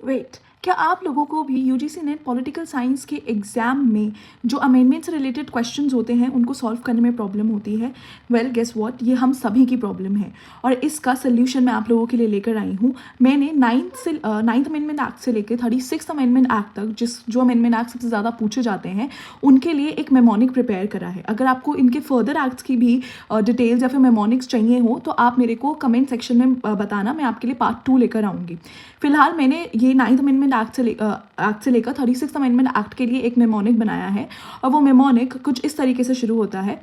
Wait, क्या आप लोगों को भी यूजीसी नेट पॉलिटिकल साइंस के एग्ज़ाम में जो अमेंडमेंट से रिलेटेड क्वेश्चंस होते हैं उनको सॉल्व करने में प्रॉब्लम होती है? वेल गेस व्हाट, ये हम सभी की प्रॉब्लम है और इसका सोल्यूशन मैं आप लोगों के लिए लेकर आई हूँ। मैंने नाइन्थ अमेंडमेंट एक्ट से लेकर 36th अमेंडमेंट एक्ट तक जो अमेंडमेंट एक्ट सबसे ज़्यादा पूछे जाते हैं उनके लिए एक मेमोनिक प्रिपेयर करा है। अगर आपको इनके फर्दर एक्ट्स की भी डिटेल्स या फिर मेमोनिक्स चाहिए हो तो आप मेरे को कमेंट सेक्शन में बताना, मैं आपके लिए पार्ट 2 लेकर आऊँगी। फिलहाल मैंने ये नाइन्थ अमेंडमेंट एक्ट से लेकर 36th अमेंडमेंट एक्ट के लिए एक मेमोनिक बनाया है और वो मेमोनिक कुछ इस तरीके से शुरू होता है।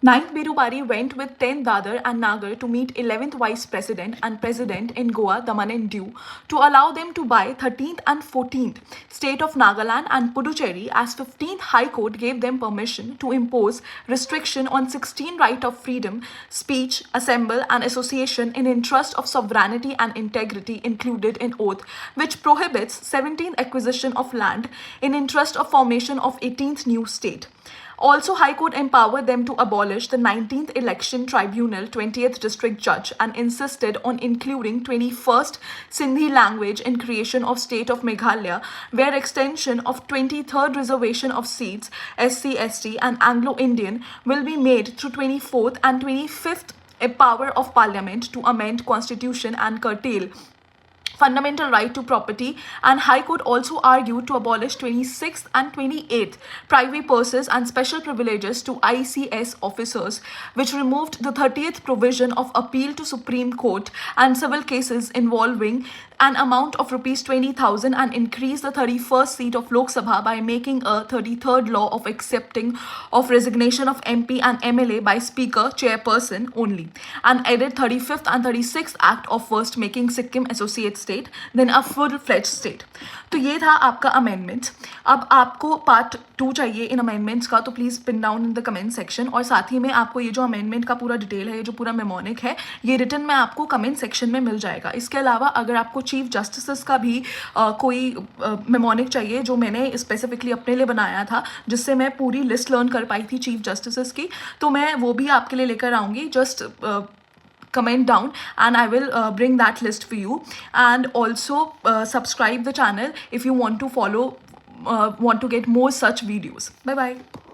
Ninth Birubari went with 10th Dadar and Nagar to meet 11th Vice President and President in Goa, Daman and Diu, to allow them to buy 13th and 14th state of Nagaland and Puducherry, as 15th High Court gave them permission to impose restriction on 16 right of freedom, speech, assemble and association in interest of sovereignty and integrity included in oath, which prohibits 17th acquisition of land in interest of formation of 18th new state. Also, High Court empowered them to abolish the 19th Election Tribunal 20th District Judge and insisted on including 21st Sindhi language in creation of state of Meghalaya, where extension of 23rd reservation of seats SC, ST and Anglo-Indian will be made through 24th and 25th a power of parliament to amend constitution and curtail fundamental right to property, and High Court also argued to abolish 26th and 28th private purses and special privileges to ICS officers, which removed the 30th provision of appeal to Supreme Court and civil cases involving an amount of rupees 20,000 and increased the 31st seat of Lok Sabha by making a 33rd law of accepting of resignation of MP and MLA by Speaker chairperson only, and added 35th and 36th Act of first making Sikkim associate state, then a full-fledged state. तो ये था आपका amendment. अब आपको part 2 चाहिए इन amendments का तो please pin down in the comment section, और साथ ही में आपको ये जो अमेंडमेंट का पूरा डिटेल है, ये जो पूरा मेमोनिक है, ये रिटन में आपको कमेंट सेक्शन में मिल जाएगा। इसके अलावा अगर आपको चीफ जस्टिस का भी कोई मेमोनिक चाहिए जो मैंने स्पेसिफिकली अपने लिए बनाया था, जिससे मैं पूरी लिस्ट लर्न कर पाई थी चीफ जस्टिस की, तो मैं वो भी आपके लिए लेकर आऊँगी। Just comment down and I will bring that list for you, and also subscribe the channel if you want to follow want to get more such videos. Bye bye.